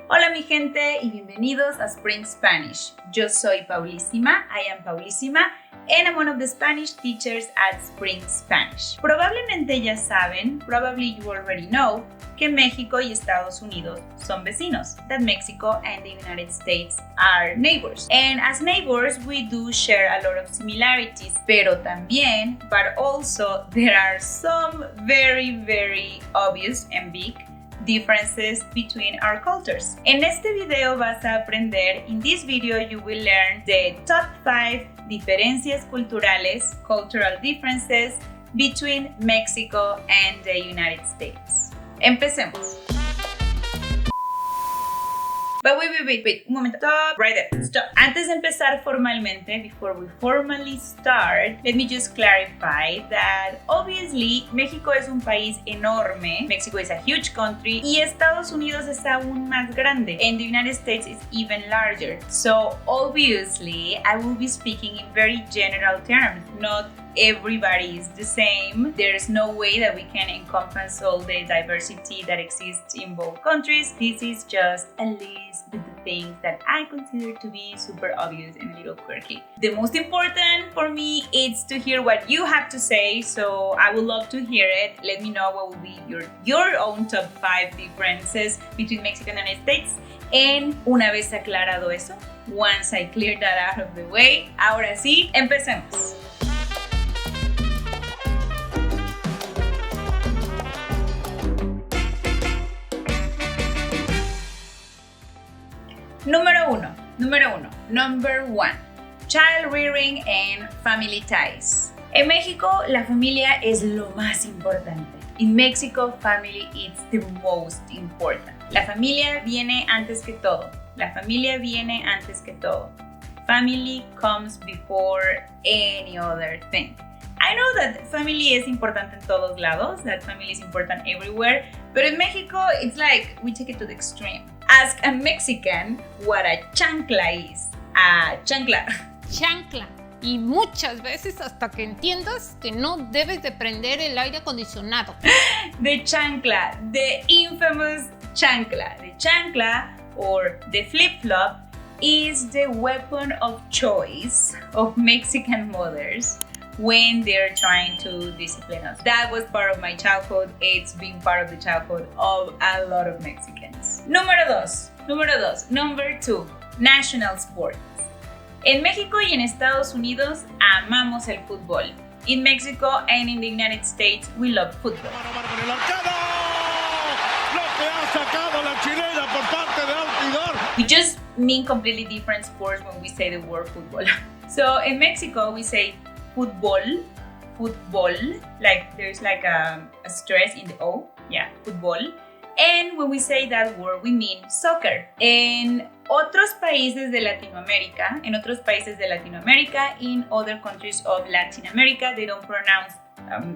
Hola mi gente y bienvenidos a Spring Spanish. Yo soy Paulísima, I am Paulísima, and I'm one of the Spanish teachers at Spring Spanish. Probablemente ya saben, probably you already know, que México y Estados Unidos son vecinos, that Mexico and the United States are neighbors. And as neighbors, we do share a lot of similarities, pero también, but also, there are some very obvious and big differences between our cultures. En este video vas a aprender, in this video you will learn the top 5 diferencias culturales, cultural differences between Mexico and the United States. Empecemos. But wait, un momento. Stop, right there, stop. Antes de empezar formalmente, before we formally start, let me just clarify that obviously México es un país enorme, Mexico is a huge country, y Estados Unidos es aún más grande, and the United States is even larger. So obviously, I will be speaking in very general terms, not everybody is the same. There's no way that we can encompass all the diversity that exists in both countries. This is just a list with the things that I consider to be super obvious and a little quirky. The most important for me is to hear what you have to say, so I would love to hear it. Let me know what will be your own top 5 differences between Mexico and the United States. And una vez aclarado eso, once I clear that out of the way, ahora sí, empecemos. Number one, child rearing and family ties. En México, la familia es lo más importante. In Mexico, family is the most important. La familia viene antes que todo. La familia viene antes que todo. Family comes before any other thing. I know that family is important en todos lados, that family is important everywhere, but in Mexico, it's like we take it to the extreme. Ask a Mexican what a chancla is. A chancla. Chancla. Y muchas veces hasta que entiendas que no debes de prender el aire acondicionado. The chancla, the infamous chancla. The chancla, or the flip-flop, is the weapon of choice of Mexican mothers when they're trying to discipline us. That was part of my childhood. It's been part of the childhood of a lot of Mexicans. Número two, national sports. En México y en Estados Unidos amamos el fútbol. In Mexico and in the United States, we love football. We just mean completely different sports when we say the word football. So in Mexico, we say football, like there's like a stress in the O, yeah, football. And when we say that word, we mean soccer. En otros países de Latinoamérica, in other countries of Latin America, they don't pronounce,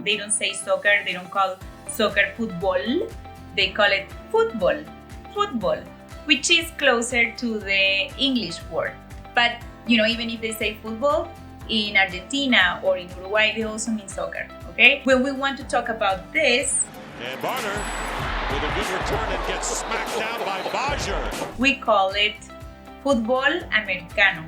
they don't say soccer, they don't call soccer football, they call it football, which is closer to the English word. But, you know, even if they say football, in Argentina or in Uruguay, they also mean soccer, okay? When we want to talk about this, and Barner with a good return and gets smacked down by Bajer. We call it fútbol americano.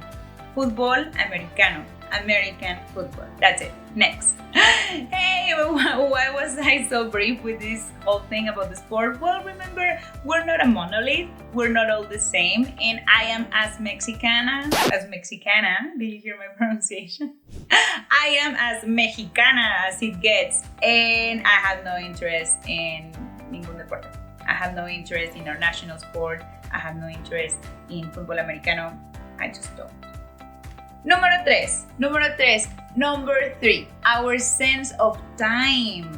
American football. That's it. Next. Hey, why was I so brief with this whole thing about the sport? Well, remember, we're not a monolith. We're not all the same. And I am as Mexicana. Did you hear my pronunciation? I am as Mexicana as it gets. And I have no interest in ningún deporte. I have no interest in our national sport. I have no interest in fútbol americano. I just don't. Number three, our sense of time.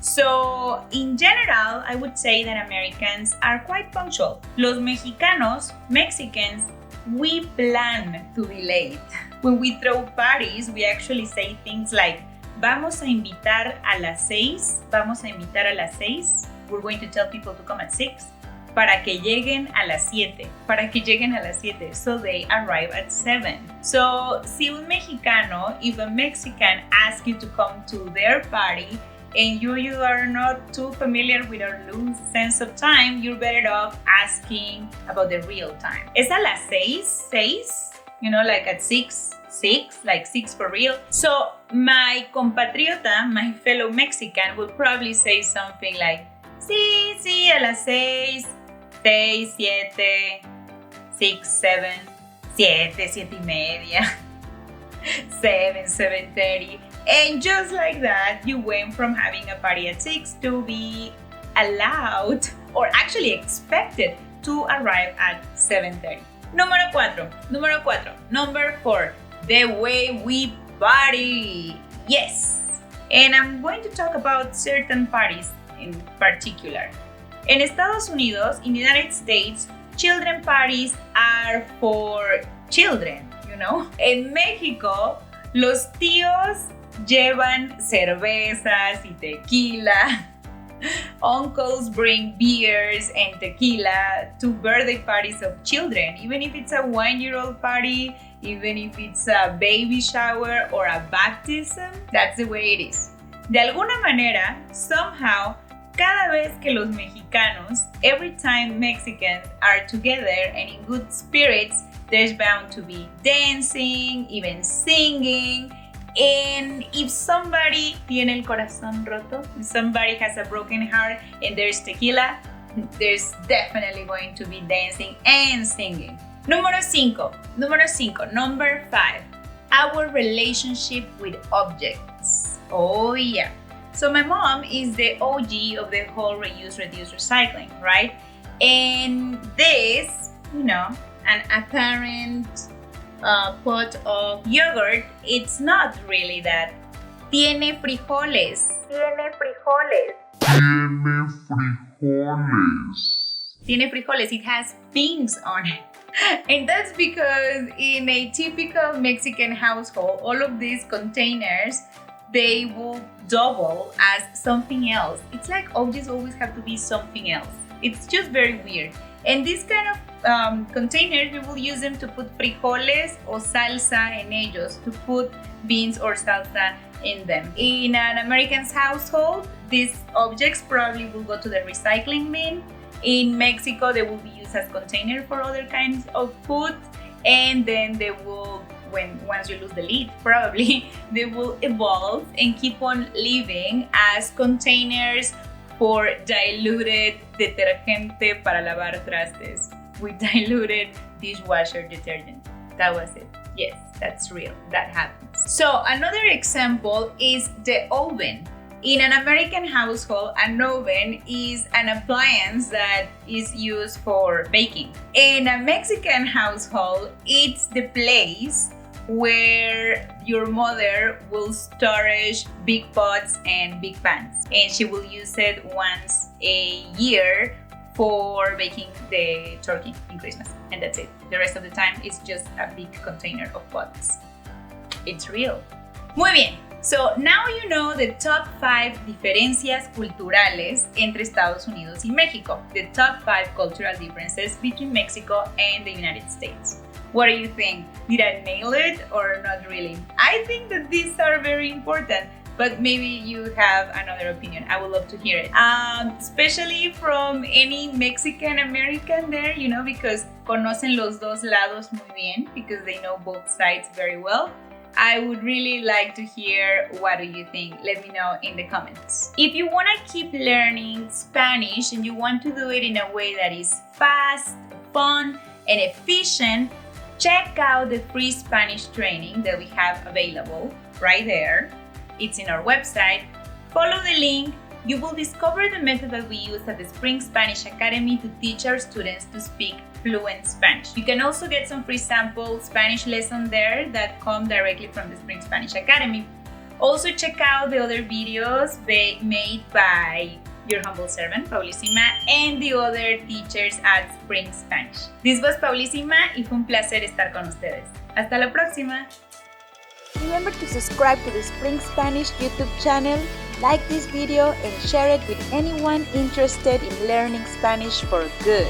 So, in general, I would say that Americans are quite punctual. Los Mexicans, we plan to be late. When we throw parties, we actually say things like, vamos a invitar a las 6. We're going to tell people to come at 6. Para que lleguen a las 7. So they arrive at 7. So, si un mexicano, if a Mexican asks you to come to their party, and you are not too familiar with our loose sense of time, you're better off asking about the real time. ¿Es a las 6? You know, like at 6, like 6 for real. So my compatriota, my fellow Mexican, would probably say something like, sí, a las 6, 6, 7, 6, 7, 7:30, 7:30. And just like that, you went from having a party at 6 to be allowed, or actually expected, to arrive at 7:30. Número 4. Number 4. The way we party. Yes. And I'm going to talk about certain parties in particular. En Estados Unidos, in the United States, children parties are for children, you know. En México, los tíos llevan cervezas y tequila. Uncles bring beers and tequila to birthday parties of children, even if it's a 1-year-old party, even if it's a baby shower or a baptism. That's the way it is. De alguna manera, somehow, cada vez que los mexicanos, every time Mexicans are together and in good spirits, there's bound to be dancing, even singing. And if somebody tiene el corazón roto, if somebody has a broken heart and there's tequila, there's definitely going to be dancing and singing. Number 5, our relationship with objects. Oh yeah. So my mom is the OG of the whole reuse, reduce, recycling, right? And this, you know, an apparent pot of yogurt, it's not really that. Tiene frijoles. It has beans on it. And that's because in a typical Mexican household, all of these containers, they will double as something else. It's like objects always have to be something else. It's just very weird. And these kind of containers, we will use them to put frijoles or salsa en ellos, to put beans or salsa in them. In an American's household, these objects probably will go to the recycling bin. In Mexico, they will be used as container for other kinds of food, and then they will, once you lose the lid, probably, they will evolve and keep on living as containers for diluted detergente para lavar trastes with diluted dishwasher detergent. That was it. Yes, that's real. That happens. So another example is the oven. In an American household, an oven is an appliance that is used for baking. In a Mexican household, it's the place where your mother will storage big pots and big pans, and she will use it once a year for baking the turkey in Christmas, and that's it. The rest of the time it's just a big container of pots. It's real. Muy bien. So now you know the top 5 diferencias culturales entre Estados Unidos y México, the top 5 cultural differences between Mexico and the United States. What do you think? Did I nail it or not really? I think that these are very important, but maybe you have another opinion. I would love to hear it. Especially from any Mexican American there, you know, because conocen los dos lados muy bien, because they know both sides very well. I would really like to hear what do you think. Let me know in the comments. If you want to keep learning Spanish and you want to do it in a way that is fast, fun, and efficient, check out the free Spanish training that we have available right there. It's in our website. Follow the link. You will discover the method that we use at the Spring Spanish Academy to teach our students to speak fluent Spanish. You can also get some free sample Spanish lessons there that come directly from the Spring Spanish Academy. Also check out the other videos made by your humble servant, Paulissima, and the other teachers at Spring Spanish. This was Paulissima y fue un placer estar con ustedes. Hasta la próxima! Remember to subscribe to the Spring Spanish YouTube channel, like this video, and share it with anyone interested in learning Spanish for good.